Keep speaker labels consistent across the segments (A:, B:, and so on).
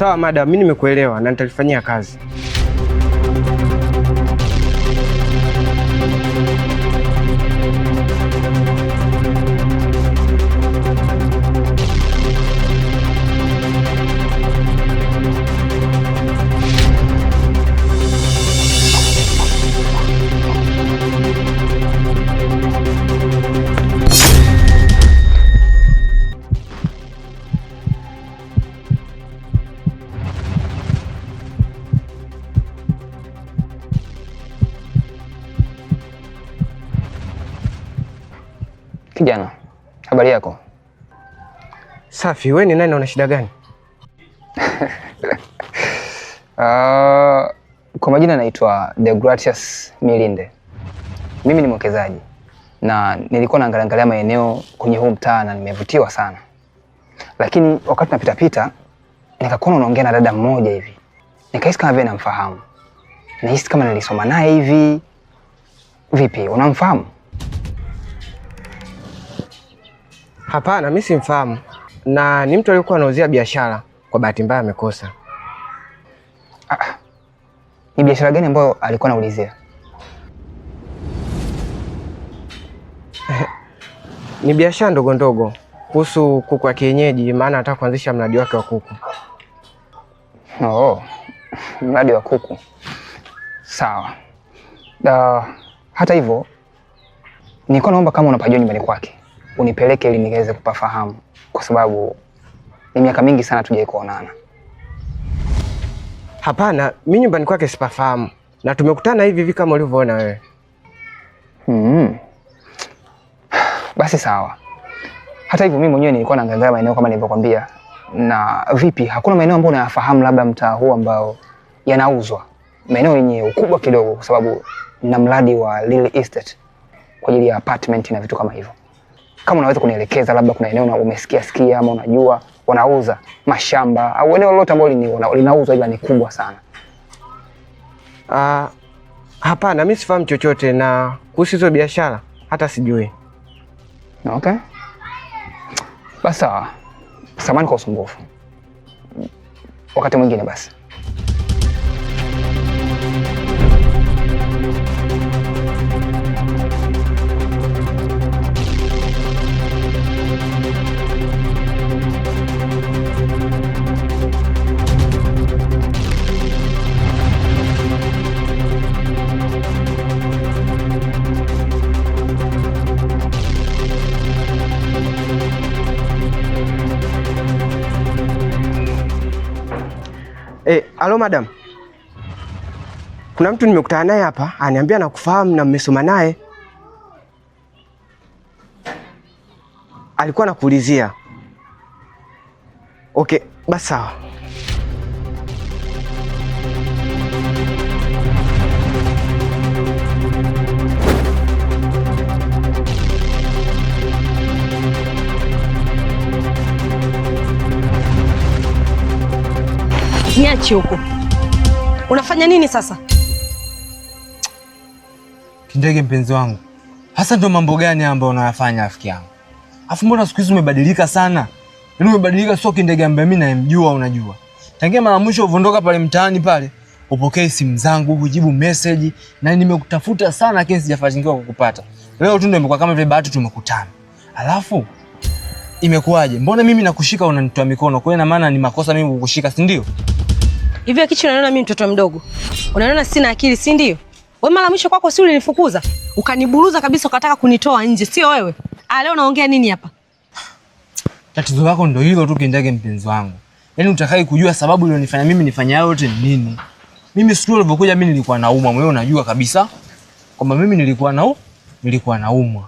A: Sawa madam, mimi nimekuelewa na nitalifanyia kazi.
B: Kijana, habari yako?
A: Safi, wewe ni nani na una shida gani?
B: Kwa majina naitwa Deogratius Milinde. Mimi ni mwekezaji na nilikuwa naangalia maeneo kwenye huu mtaa na nimevutiwa sana. Lakini wakati napita pita nikakuona unaongea na dada mmoja hivi. Nikahisi kama vile namfahamu. Nahisi kama nilisoma naye hivi. Vipi, unamfahamu?
A: Hapana, mimi simfahamu. Na ni mtu aliyekuwa anauzia biashara, kwa bahati mbaya amekosa.
B: Ni biashara gani ambayo alikuwa anaulizia?
A: Ni biashara ndogo ndogo kuhusu kuku wa kienyeji, maana anataka kuanzisha mradi wake wa kuku.
B: Oh, mradi wa kuku. Sawa. Hata hivyo nilikuwa naomba kama unapajua nyumbani kwake unipeleke ili niweze kupafahamu, kwa sababu ni miaka mingi sana tujai kuonana.
A: Hapana, mimi nyumbani kwake sipafahamu na tumekutana hivi hivi kama ulivyoona wewe.
B: Basi sawa. Hata hivyo mimi mwenyewe nilikuwa naangalia maeneo kama nilivyokuambia. Na vipi, hakuna maeneo ambayo unayafahamu labda mtaa huu ambao yanauzwa? Maeneo yenye ukubwa kidogo, kwa sababu na mradi wa Lily Estate kwa ajili ya apartment na vitu kama hivyo. Kama unaweza kunielekeza labda kuna eneo umesikia ama unajua wanauza mashamba au eneo lolote ambalo linauzwa ila ni kubwa sana.
A: Hapana, mimi sifahamu chochote na kuhusu hizo biashara hata sijui.
B: Okay. Basi sawa. Samahani kwa usumbufu. Wakati mwingine basi.
A: Alo madam. Kuna mtu nimekutana naye hapa, aniambia nakufahamu na mmesoma naye. Alikuwa anakuulizia. Okay, basi sawa.
C: Niache huko. Unafanya nini sasa?
D: Kindege mpenzi wangu, hasa ndo mambo gani ambayo unayafanya rafiki yangu? Afu mbona siku hizi umebadilika sana? Yaani umebadilika, sio Kindege ambaye mimi namjua unajua. Tangia mara mwisho uondoka pale mtaani pale, upokee simu zangu, ujibu message na nimekutafuta sana lakini sijafanikiwa kukupata. Leo tu ndio imekuwa kama vile bahati tumekutana. Alafu imekuwaje? Mbona mimi nakushika unanitoa mikono? Kwa hiyo ina maana ni makosa mimi kukushika, si ndio?
C: Hivi kitu unaona mimi mtoto mdogo? Unaona sina akili, si ndio? Wewe mara mwisho kwako si ulinifukuza? Ukaniburuza kabisa ukataka kunitoa nje, sio wewe? Leo unaongea nini hapa?
D: Tatizo lako ndio hilo tu Kindege mpenzi wangu. Yaani utakai kujua sababu ilionifanya mimi nifanye hayo yote ni nini? Mimi siku nilipokuja mimi nilikuwa naumwa, wewe unajua kabisa kwamba mimi nilikuwa naumwa.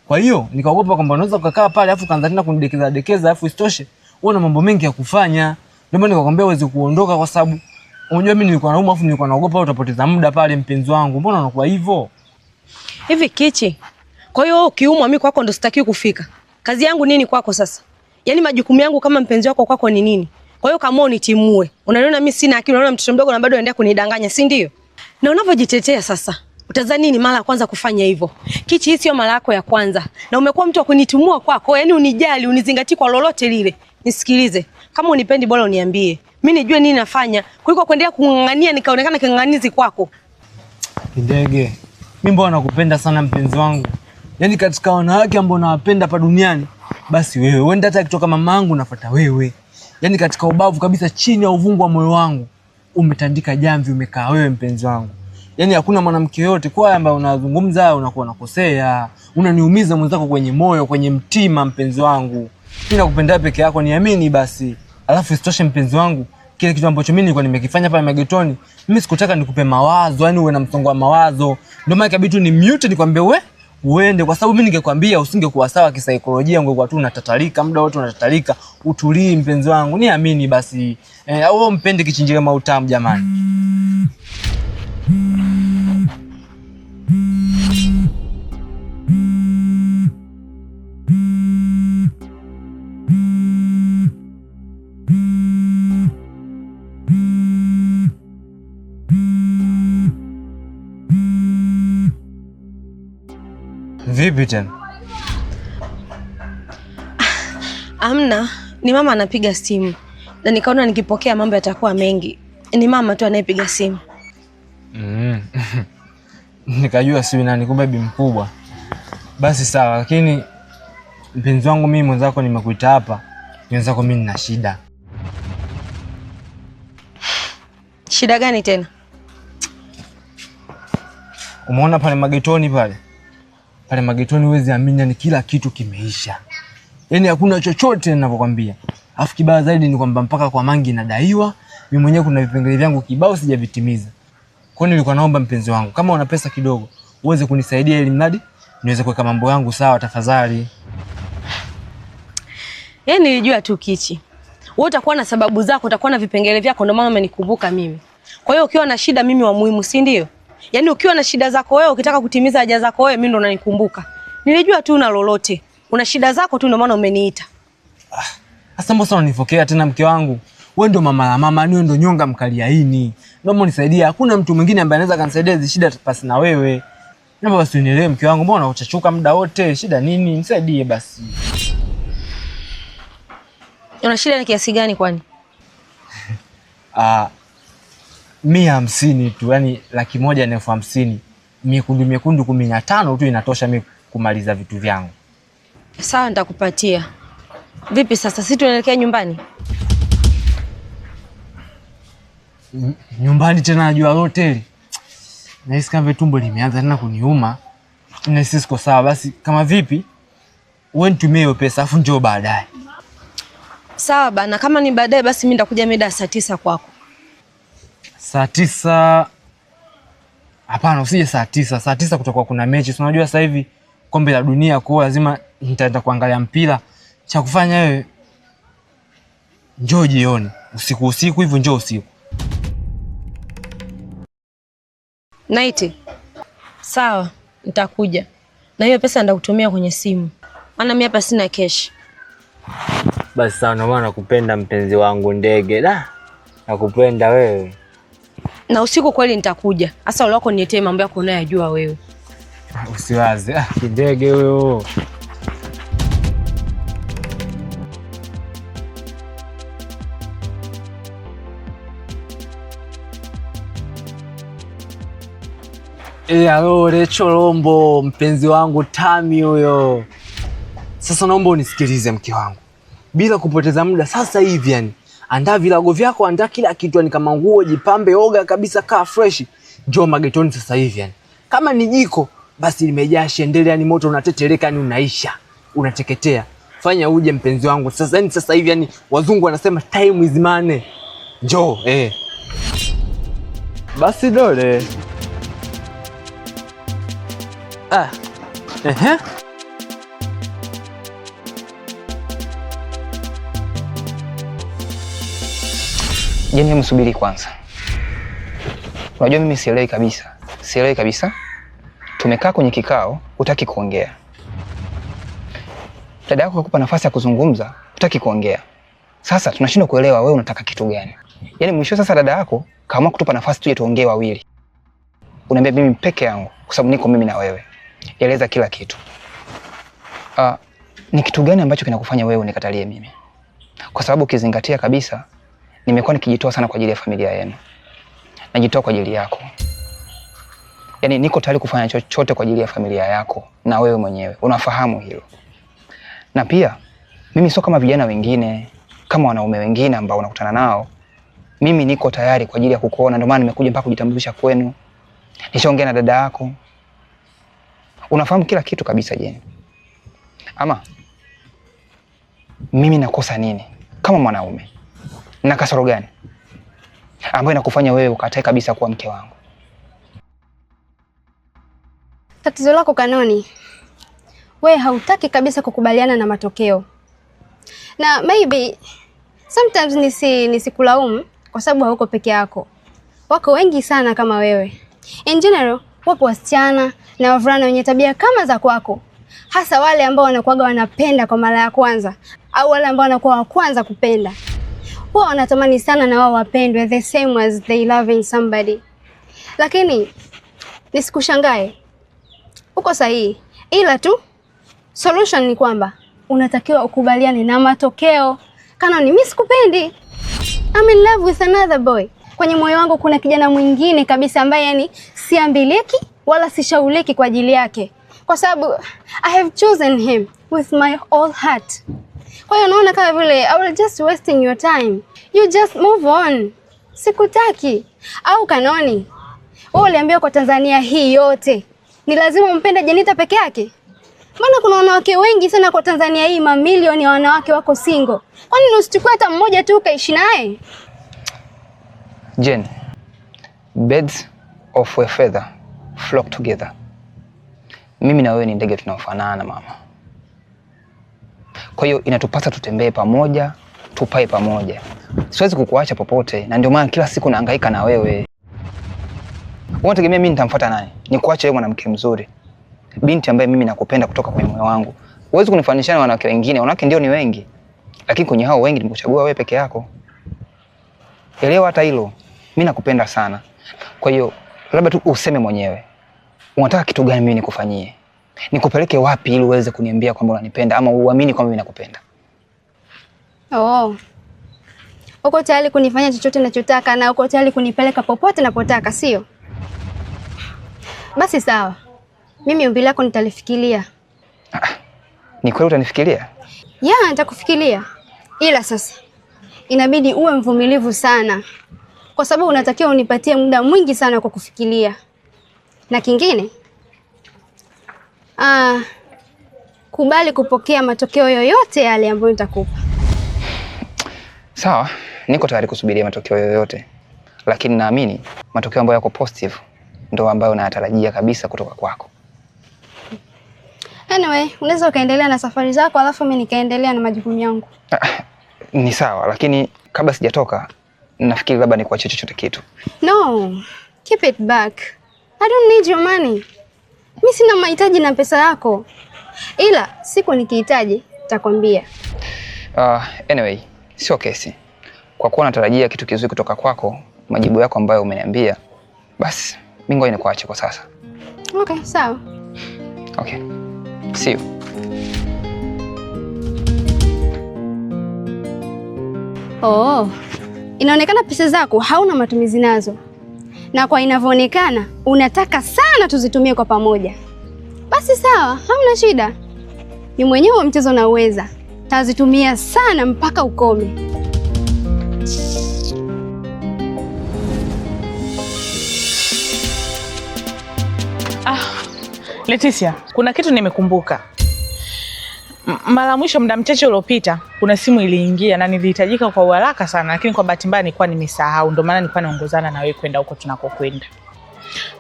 D: Kwa hiyo nikaogopa kwamba unaweza kukaa pale afu kaanza tena kunidekeza afu isitoshe una mambo mengi ya kufanya. Ndio maana nikakwambia uweze kuondoka kwa sababu unajua mimi nilikuwa naumwa afu nilikuwa naogopa utapoteza muda pale mpenzi wangu. Mbona unakuwa hivyo?
C: Hivi Kichi. Kwa hiyo ukiumwa mimi kwako ndo sitakiwi kufika. Kazi yangu nini kwako sasa? Yaani majukumu yangu kama mpenzi wako kwako ni nini? Kwa hiyo kama unitimue. Unaniona mimi sina akili, unaona mtoto mdogo na bado unaendelea kunidanganya, si ndio? Na unavyojitetea sasa, utazani nini mara ya kwanza kufanya hivyo? Kichi, hii sio mara yako ya kwanza. Na umekuwa mtu wa kunitimua kwako, yaani unijali, unizingatie kwa lolote lile. Nisikilize. Kama unipendi bora uniambie. Mimi nijue nini nafanya kuliko kuendelea kung'ang'ania nikaonekana king'ang'anizi kwako.
D: Kindege, mimi mbona nakupenda sana mpenzi wangu. Yaani katika wanawake ambao nawapenda hapa duniani, basi wewe. Wewe hata kutoka mamangu nafuata wewe. Yaani katika ubavu kabisa chini ya uvungu wa moyo wangu umetandika jamvi, umekaa wewe mpenzi wangu. Yaani hakuna mwanamke yote kwa ambaye unazungumza unakuwa unakosea. Unaniumiza mwenzako kwenye moyo, kwenye mtima mpenzi wangu. Mimi nakupenda peke yako, niamini basi. Alafu isitoshe mpenzi wangu, kile kitu ambacho mimi nilikuwa nimekifanya pale magetoni, mimi sikutaka nikupe mawazo, yani uwe na msongo wa mawazo. Ndio maana ikabidi tu ni mute nikwambie uende, kwa sababu mimi ningekwambia usingekuwa sawa kisaikolojia, ungekuwa tu unatatalika muda wote unatatalika. Utulii mpenzi wangu, niamini basi. Au mpende kichinjile mautamu jamani. Vipi tena?
C: Amna, ni mama anapiga simu. Na nikaona nikipokea mambo yatakuwa mengi. Ni mama tu anayepiga simu.
D: Nikajua si nani, kumbe bi mkubwa. Basi sawa, lakini mpenzi wangu mimi mwenzako nimekuita hapa. Mwenzako mimi nina shida.
C: Shida gani tena?
D: Umeona pale magetoni pale? Pale magetoni huwezi amini, ni kila kitu kimeisha. Yaani hakuna chochote ninavyokuambia. Alafu kibaya zaidi ni kwamba mpaka kwa mangi nadaiwa. Mimi mwenyewe kuna vipengele vyangu kibao sijavitimiza. Kwa hiyo nilikuwa naomba mpenzi wangu, kama una pesa kidogo, uweze kunisaidia ili mradi niweze kuweka mambo yangu sawa tafadhali.
C: Yaani nilijua tu Kichi. Wewe utakuwa na sababu zako, utakuwa na vipengele vyako, ndio maana umenikumbuka mimi. Kwa hiyo ukiwa na shida mimi wa muhimu, si ndio? Yaani ukiwa na shida zako wewe, ukitaka kutimiza haja zako wewe, mimi ndo unanikumbuka. Nilijua tu una lolote. Una shida zako tu ndio maana umeniita.
D: Sasa mbona unanifokea tena mke wangu? Wewe ndo mama la mama, wewe ndo nyonga mkaliaini. Naomba unisaidie. Hakuna mtu mwingine ambaye anaweza kanisaidia hizo shida pasi na wewe. Naomba basi unielewe mke wangu. Mbona unachachuka muda wote? Shida nini? Nisaidie basi.
C: Una shida ni kiasi gani kwani?
D: 150 tu, yani 150,000. Mekundu 15 tu inatosha mimi kumaliza vitu vyangu.
C: Sawa, nitakupatia. Vipi sasa, sisi tunaelekea nyumbani?
D: Nyumbani tena najua hoteli. Nahisi kama tumbo limeanza tena kuniuma. Na sisi siko sawa, basi kama vipi? Wewe nitumie hiyo pesa afu njoo baadaye.
C: Sawa bana, kama ni baadaye basi mimi nitakuja mida saa 9 kwako.
D: Saa 9? Hapana, usije saa 9. Saa 9 kutakuwa kuna mechi. Unajua sasa hivi kombe la dunia, kwa lazima nitaenda kuangalia mpira. Cha kufanya wewe njoo jioni. Usiku hivyo njoo usiku.
C: Night. Sawa, nitakuja. Na hiyo pesa nitakutumia kwenye simu. Maana mimi hapa sina cash.
D: Basi sawa, na maana nakupenda mpenzi wangu ndege. Nakupenda wewe.
C: Na usiku kweli nitakuja. Sasa ule wako niletee mambo yako unayojua wewe.
D: Usiwaze. Kindege wewe. Alo Recholombo, mpenzi wangu Tami huyo. Sasa naomba unisikilize mke wangu. Bila kupoteza muda sasa hivi yani. Andaa vilago vyako, andaa kila kitu yani, kama nguo, jipambe, oga kabisa, kaa fresh. Njoo magetoni sasa hivi yani. Kama ni jiko basi limejaa shendele yani, moto unateteleka yani, unaisha, unateketea. Fanya uje mpenzi wangu. Sasa hivi yani, wazungu wanasema time is money. Njoo Basi dole.
B: Jeni, msubiri kwanza. Unajua mimi sielewi kabisa. Tumekaa kwenye kikao, hutaki kuongea. Dada yako akupa nafasi ya kuzungumza, hutaki kuongea. Sasa tunashindwa kuelewa wewe unataka kitu gani. Yaani mwisho sasa dada yako kaamua kutupa nafasi tuje tuongee wawili. Unaambia mimi peke yangu kwa sababu niko mimi na wewe. Eleza kila kitu. Ni kitu gani ambacho kinakufanya wewe unikatalie mimi? Kwa sababu ukizingatia kabisa nimekuwa nikijitoa sana kwa ajili ya familia yenu. Najitoa kwa ajili yako. Yaani niko tayari kufanya chochote kwa ajili ya familia yako na wewe mwenyewe. Unafahamu hilo. Na pia mimi sio kama vijana wengine, kama wanaume wengine ambao unakutana nao. Mimi niko tayari kwa ajili ya kukuona, ndio maana nimekuja mpaka kujitambulisha kwenu. Nishaongea na dada yako. Unafahamu kila kitu kabisa Jeni. Ama mimi nakosa nini kama mwanaume? Na kasoro gani ambayo inakufanya wewe ukatae kabisa kuwa mke wangu?
E: Tatizo lako Kanoni, wewe hautaki kabisa kukubaliana na matokeo. Na maybe sometimes nisikulaumu kwa sababu hauko peke yako. Wako wengi sana kama wewe. In general, wapo wasichana na wavulana wenye tabia kama za kwako. Hasa wale ambao wanakuwaga wanapenda kwa mara ya kwanza au wale ambao wanakuwa wa kwanza kupenda. Wao wanatamani sana na wao wapendwe the same as they loving somebody. Lakini nisikushangae. Uko sahihi. Ila tu solution ni kwamba unatakiwa ukubaliane na matokeo. Kanoni, mimi sikupendi. I'm in love with another boy. Kwenye moyo wangu kuna kijana mwingine kabisa ambaye yani siambiliki wala sishauliki kwa ajili yake. Kwa sababu I have chosen him with my whole heart. Kwa hiyo naona kama vile I will just wasting your time. You just move on. Sikutaki. Au Kanoni, wewe uliambiwa kwa Tanzania hii yote ni lazima umpende Jenita peke yake? Maana kuna wanawake wengi sana kwa Tanzania hii, mamilioni ya wanawake wako single. Kwani usichukue hata mmoja tu ukaishi naye?
B: Jen, birds of a feather flock together. Mimi na wewe ni ndege tunaofanana mama. Kwa hiyo inatupasa tutembee pamoja, tupae pamoja. Siwezi kukuacha popote, na ndio maana kila siku nahangaika na wewe. Unategemea mimi nitamfuata nani? Nikuache wewe mwanamke mzuri, binti ambaye mimi nakupenda kutoka kwenye moyo wangu. Huwezi kunifanisha na wanawake wengine. Wanawake ndio ni wengi, lakini kwenye hao wengi nimekuchagua wewe peke yako. Elewa hata hilo. Mimi nakupenda sana. Kwa hiyo labda tu useme mwenyewe. Unataka kitu gani mimi nikufanyie? Nikupeleke wapi ili uweze kuniambia kwamba unanipenda ama uamini kwamba mimi nakupenda?
E: Oh. Uko tayari kunifanya chochote ninachotaka na uko tayari kunipeleka popote ninapotaka, sio? Basi sawa. Mimi ombi lako nitalifikiria.
B: Ni kweli utanifikiria?
E: Ya, nitakufikiria. Ila sasa inabidi uwe mvumilivu sana. Kwa sababu unatakiwa unipatie muda mwingi sana kwa kufikiria. Na kingine, kubali kupokea matokeo yoyote yale ambayo nitakupa.
B: Sawa, niko tayari kusubiria matokeo yoyote. Lakini naamini matokeo ambayo yako positive ndio ambayo nayatarajia kabisa kutoka kwako.
E: Anyway, unaweza ukaendelea na safari zako alafu mimi nikaendelea na majukumu yangu.
B: Ni sawa, lakini kabla sijatoka nafikiri labda nikuache chochote kitu.
E: No, keep it back. I don't need your money. Mimi sina mahitaji na pesa yako. Ila siku nikihitaji nitakwambia.
B: Anyway, sio kesi. Kwa kuwa natarajia kitu kizuri kutoka kwako, majibu yako ambayo umeniambia, basi mimi ngoja nikuache kwa sasa.
E: Okay, sawa.
B: Okay. See you.
E: Oh. Inaonekana pesa zako hauna matumizi nazo. Na kwa inavyoonekana unataka sana tuzitumie kwa pamoja. Basi sawa, hamna shida. Ni mwenyewe mchezo na uweza. Tazitumia sana mpaka ukome.
F: Leticia, kuna kitu nimekumbuka. Mara mwisho muda mchache uliopita kuna simu iliingia na nilihitajika kwa haraka sana, lakini kwa bahati mbaya nilikuwa nimesahau, ndio maana nilikuwa naongozana na wewe kwenda huko tunakokwenda.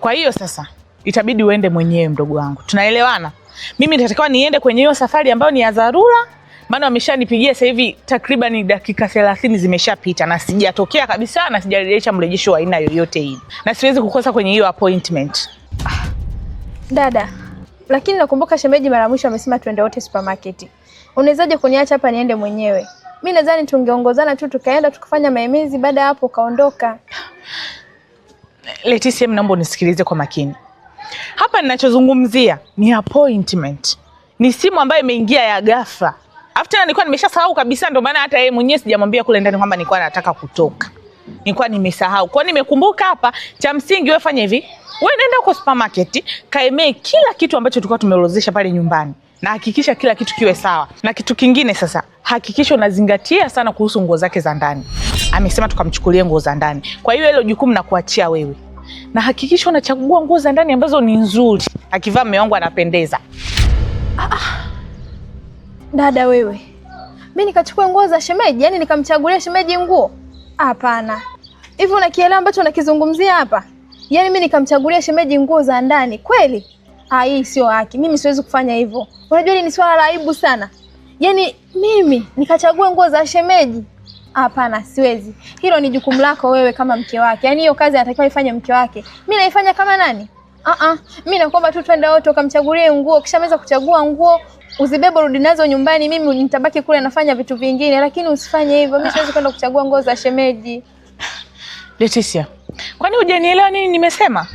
F: Kwa hiyo sasa itabidi uende mwenyewe mdogo wangu. Tunaelewana? Mimi nitatakiwa niende kwenye hiyo safari ambayo ni ya dharura, maana wameshanipigia sasa hivi takriban dakika 30 zimeshapita na sijatokea kabisa na sijarejesha mrejesho wa aina yoyote hii. Na siwezi kukosa kwenye hiyo appointment.
G: Dada, lakini nakumbuka shemeji mara mwisho amesema tuende wote supermarket. Unawezaje kuniacha hapa niende mwenyewe? Mimi nadhani tungeongozana tu tukaenda tukafanya maemezi, baada hapo kaondoka.
F: Leticia, naomba unisikilize kwa makini. Hapa ninachozungumzia ni appointment. Ni simu ambayo imeingia ya ghafla. Alafu tena nilikuwa nimeshasahau kabisa, ndio maana hata yeye mwenyewe sijamwambia kule ndani kwamba nilikuwa nataka kutoka. Nilikuwa nimesahau. Kwa nini nimekumbuka hapa, cha msingi wewe fanya hivi. Wewe nenda huko supermarket, kaemee kila kitu ambacho tulikuwa tumeorozesha pale nyumbani. Na hakikisha kila kitu kiwe sawa. Na kitu kingine sasa, hakikisha unazingatia sana kuhusu nguo zake za ndani. Amesema tukamchukulie nguo za ndani. Kwa hiyo hilo jukumu na kuachia wewe. Na hakikisha unachagua nguo za ndani ambazo ni nzuri. Akivaa mume wangu anapendeza.
G: Dada wewe, mimi nikachukua nguo za shemeji, yani nikamchagulia shemeji nguo? Hapana. Hivi unakielewa ambacho unakizungumzia hapa? Yani mimi nikamchagulia shemeji nguo za ndani kweli? Hii sio haki. Mimi siwezi kufanya hivyo. Unajua ni swala la aibu sana. Yani mimi nikachagua nguo za shemeji? Hapana, siwezi. Hilo ni jukumu lako wewe kama mke wake. Yani hiyo kazi anatakiwa ifanye mke wake. Mimi naifanya kama nani? Mimi nakuomba tu twende wote ukamchagulie nguo, kisha meza kuchagua nguo, uzibebe rudi nazo nyumbani, mimi nitabaki kule nafanya vitu vingine, lakini usifanye hivyo. Mimi siwezi kwenda kuchagua nguo za shemeji.
F: Leticia, kwani hujanielewa nini nimesema?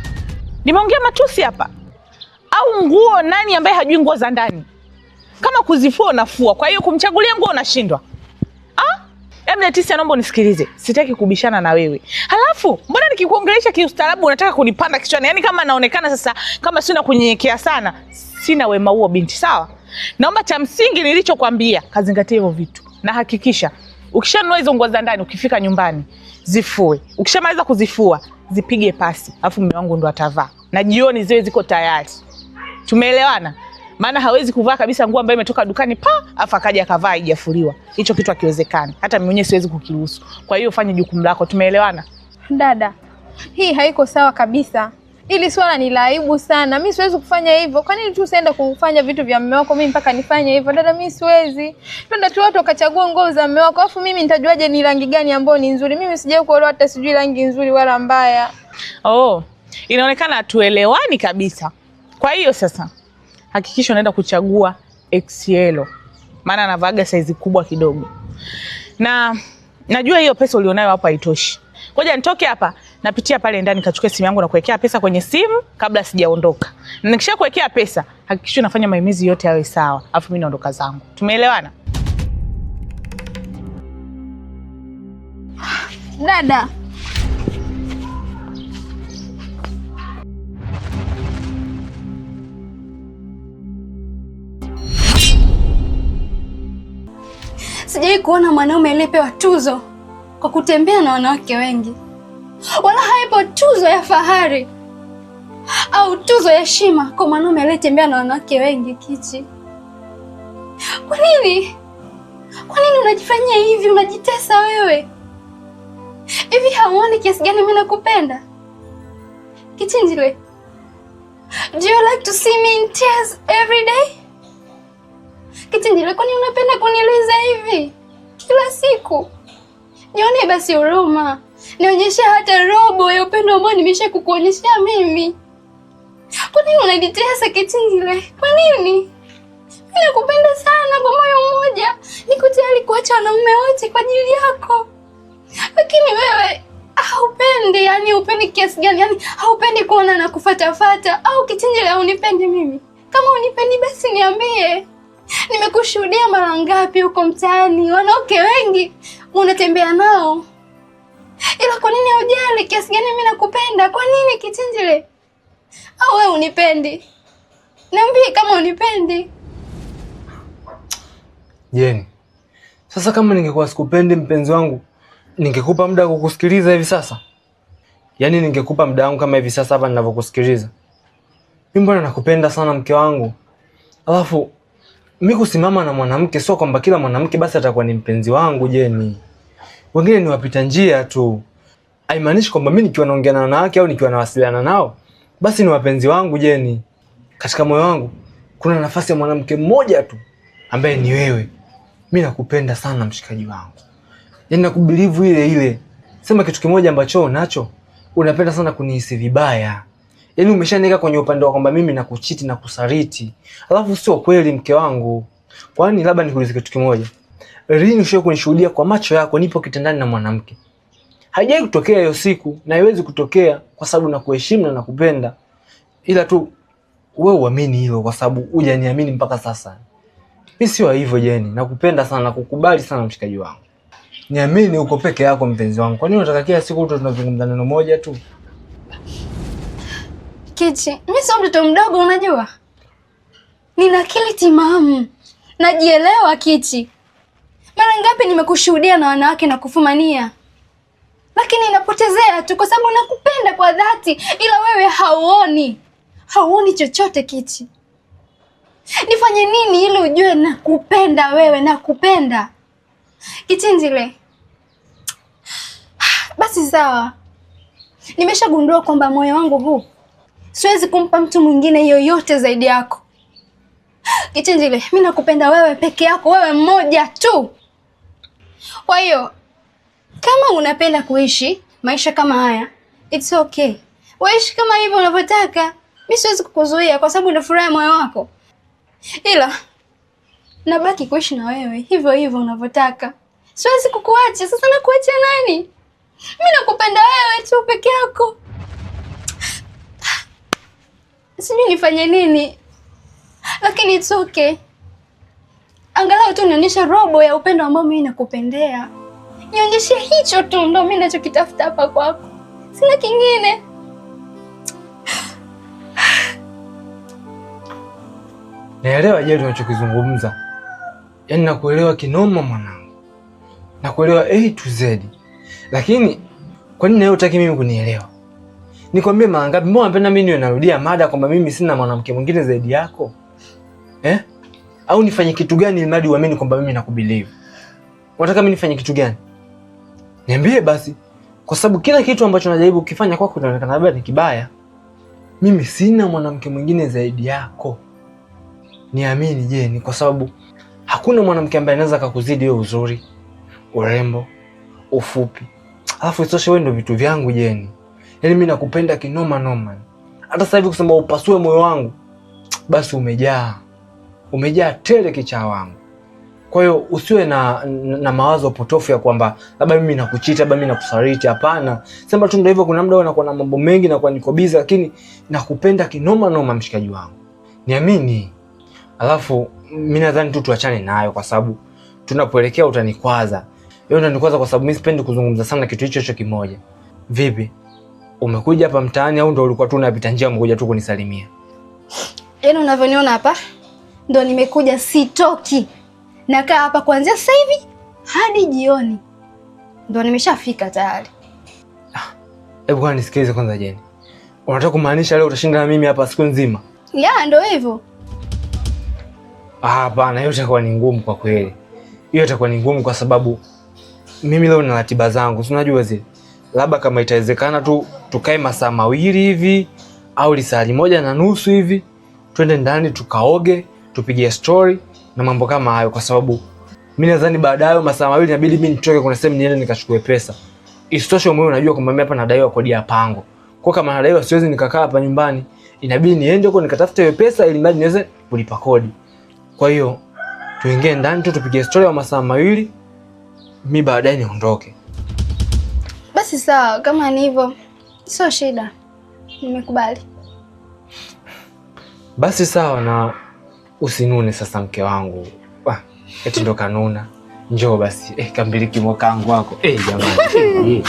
F: Nimeongea matusi hapa? Au nguo nani ambaye hajui nguo za ndani? Kama kuzifua unafua, kwa hiyo kumchagulia nguo unashindwa. Leticia, naomba unisikilize. Sitaki kubishana na wewe. Halafu, mbona nikikuongelesha kiustaarabu unataka kunipanda kichwani? Yaani kama naonekana sasa kama sina kunyenyekea sana. Sina wema huo binti, sawa? Naomba cha msingi nilichokuambia, kazingatia hivyo vitu. Na hakikisha ukishanunua hizo nguo za ndani ukifika nyumbani, zifue. Ukishamaliza kuzifua, zipige pasi. Alafu mume wangu ndo atavaa. Na jioni ziwe ziko tayari. Tumeelewana? Maana hawezi kuvaa kabisa nguo ambayo imetoka dukani afa akaja akavaa haijafuliwa. Hicho kitu hakiwezekani. Hata mimi mwenyewe siwezi kukiruhusu. Kwa hiyo fanye jukumu lako. Tumeelewana?
G: Dada, hii haiko sawa kabisa. Ili swala ni la aibu sana. Mimi siwezi kufanya hivyo. Kwa nini tu usiende kufanya vitu vya mume wako mimi mpaka nifanye hivyo? Dada, mimi siwezi. Twende tu watu wakachagua nguo za mume wako. Alafu mimi nitajuaje ni rangi gani ambayo ni nzuri? Mimi sijawahi kuolewa hata sijui rangi nzuri wala mbaya.
F: Inaonekana hatuelewani kabisa. Kwa hiyo sasa hakikisha unaenda kuchagua XL. Maana anavaaga size kubwa kidogo. Na najua hiyo pesa ulionayo hapa haitoshi. Ngoja nitoke hapa, napitia pale ndani kachukue simu yangu na kuwekea pesa kwenye simu kabla sijaondoka. Na nikisha kuwekea pesa, hakikisha unafanya maimizi yote yawe sawa. Alafu mimi naondoka zangu. Tumeelewana?
E: Dada, sijawahi kuona mwanaume aliyepewa tuzo kwa kutembea na wanawake wengi, wala haipo tuzo ya fahari au tuzo ya heshima kwa mwanaume aliyetembea na wanawake wengi. Kichi, kwa nini unajifanyia hivi? Unajitesa wewe hivi? Hauoni kiasi gani mimi nakupenda? Kichinjile, do you like to see me in tears every day? Kichinjile, kwani unapenda kuniliza hivi kila siku? Nione basi huruma. Nionyeshe hata robo ya upendo ambao nimesha kukuonyesha mimi. Kwa nini unanitesa Kichinjile? Kwa nini? Mimi nakupenda sana kwa moyo mmoja. Niko tayari kuacha wanaume wote kwa ajili yako. Lakini wewe haupendi, yani upendi kiasi gani? Yani haupendi kuona na kufatafata. Au Kichinjile haunipendi mimi? Kama unipendi basi niambie. Nimekushuhudia mara ngapi huko mtaani, wanawake wengi unatembea nao. Ila kwa nini hujali kiasi gani mimi nakupenda? Kwa nini Kichinjile? Au wewe unipendi? Niambie kama unipendi.
D: Jeni, sasa kama ningekuwa sikupendi mpenzi wangu, ningekupa muda wa kukusikiliza hivi sasa? Yaani ningekupa muda wangu kama hivi sasa hapa ninavyokusikiliza? Mimi mbona nakupenda sana mke wangu. Alafu mimi kusimama na mwanamke sio kwamba kila mwanamke basi atakuwa ni mpenzi wangu Jeni. Wengine ni wapita njia tu. Haimaanishi kwamba mimi nikiwa naongea na wanawake au nikiwa nawasiliana nao basi ni wapenzi wangu Jeni. Katika moyo wangu kuna nafasi ya mwanamke mmoja tu ambaye ni wewe. Mimi nakupenda sana mshikaji wangu. Yaani nakubelieve ile. Sema kitu kimoja ambacho unacho, unapenda sana kunihisi vibaya. Yaani umeshaniweka kwenye upande wa kwamba mimi nakuchiti na kusaliti. Alafu sio kweli mke wangu. Kwani labda nikuulize kitu kimoja. Lini ushawahi kunishuhudia kwa macho yako nipo kitandani na mwanamke? Haijai kutokea hiyo siku na haiwezi kutokea kwa sababu nakuheshimu na nakupenda. Ila tu wewe uamini hilo kwa sababu hujaniamini mpaka sasa. Mimi sio hivyo Jeni. Nakupenda sana, nakukubali sana mshikaji wangu. Niamini uko peke yako mpenzi wangu. Kwa nini unataka kila siku tu tunazungumza neno moja tu?
E: Kichi, mimi sio mtoto mdogo unajua. Nina akili timamu. Najielewa Kichi. Mara ngapi nimekushuhudia na wanawake na kufumania. Lakini inapotezea tu kwa sababu nakupenda kwa dhati, ila wewe hauoni. Hauoni chochote Kichi. Nifanye nini ili ujue nakupenda wewe, nakupenda? Kichinjile. Basi sawa. Nimeshagundua kwamba moyo wangu huu siwezi kumpa mtu mwingine yoyote zaidi yako. Kichinjile, mimi nakupenda wewe peke yako, wewe mmoja tu. Kwa hiyo kama unapenda kuishi maisha kama haya, it's okay. Waishi kama hivyo unavyotaka. Mimi siwezi kukuzuia kwa sababu unafurahi moyo wako. Ila nabaki kuishi na wewe hivyo hivyo unavyotaka. Siwezi kukuacha. Sasa nakuacha nani? Mimi nakupenda wewe tu peke yako. Sijui nifanye nini. Lakini it's okay. Angalau tu nionyeshe robo ya upendo ambao mimi nakupendea. Nionyeshe hicho tu ndio mimi ninachokitafuta hapa kwako. Sina kingine.
D: Naelewa je tunachokizungumza. Yaani nakuelewa kinoma mwanangu. Nakuelewa A to Z. Lakini kwa nini leo hutaki mimi kunielewa? Nikwambie mara ngapi mbona unapenda mimi niwe narudia mada kwamba mimi sina mwanamke mwingine zaidi yako? Au nifanye kitu gani ili mradi uamini kwamba mimi nakubelieve? Unataka mimi nifanye kitu gani? Niambie basi. Kwa sababu kila kitu ambacho najaribu kukifanya kwako kinaonekana labda ni kibaya. Mimi sina mwanamke mwingine zaidi yako. Niamini Jeni, kwa sababu hakuna mwanamke ambaye anaweza kukuzidi wewe uzuri, urembo, ufupi. Alafu isitoshe wewe ndio vitu vyangu Jeni. Yaani mimi nakupenda kinoma noma. Hata sasa hivi kusema upasue moyo wangu, basi umejaa. Umejaa tele kichaa wangu. Kwa hiyo usiwe na mawazo potofu ya kwamba labda mimi nakuchita, labda mimi nakusaliti. Hapana. Sema tu ndio hivyo, kuna muda unakuwa na mambo mengi na kwa niko busy, lakini nakupenda kinoma noma mshikaji wangu. Niamini. Alafu mimi nadhani tu tuachane nayo kwa sababu tunapoelekea utanikwaza. Wewe unanikwaza kwa sababu mimi sipendi kuzungumza sana kitu hicho kimoja. Vipi? Umekuja hapa mtaani au ndio ulikuwa tu unapita njia umekuja tu kunisalimia?
E: Yaani unavyoniona hapa ndio nimekuja, sitoki. Nakaa hapa kuanzia sasa hivi hadi jioni. Ndio nimeshafika tayari.
D: Hebu kwa nisikilize kwanza Jeni. Unataka kumaanisha leo utashinda na mimi hapa siku nzima?
E: Ya, ndio hivyo.
D: Hapana, hiyo itakuwa ni ngumu kwa kweli. Hiyo itakuwa ni ngumu kwa sababu mimi leo na ratiba zangu, si unajua zile. Labda kama itawezekana tu tukae masaa mawili hivi au lisali moja na nusu hivi, twende ndani tukaoge, tupige story na mambo kama hayo, kwa sababu mimi nadhani baadaye masaa mawili inabidi mimi nitoke kuna sehemu niende nikachukue pesa. Isitoshe wewe unajua kwamba mimi hapa nadaiwa kodi ya pango. Kwa kama nadaiwa siwezi nikakaa hapa nyumbani. Inabidi niende huko nikatafute hiyo pesa ili mradi niweze kulipa kodi. Kwa hiyo tuingie ndani tu tupige story wa masaa mawili, mimi baadaye niondoke.
E: Basi sawa, kama ni hivyo sio shida. Nimekubali.
D: Basi sawa, na usinune sasa mke wangu. Eti ndo kanuna. Njoo basi. Kambiliki mwakangu wako. Jamani.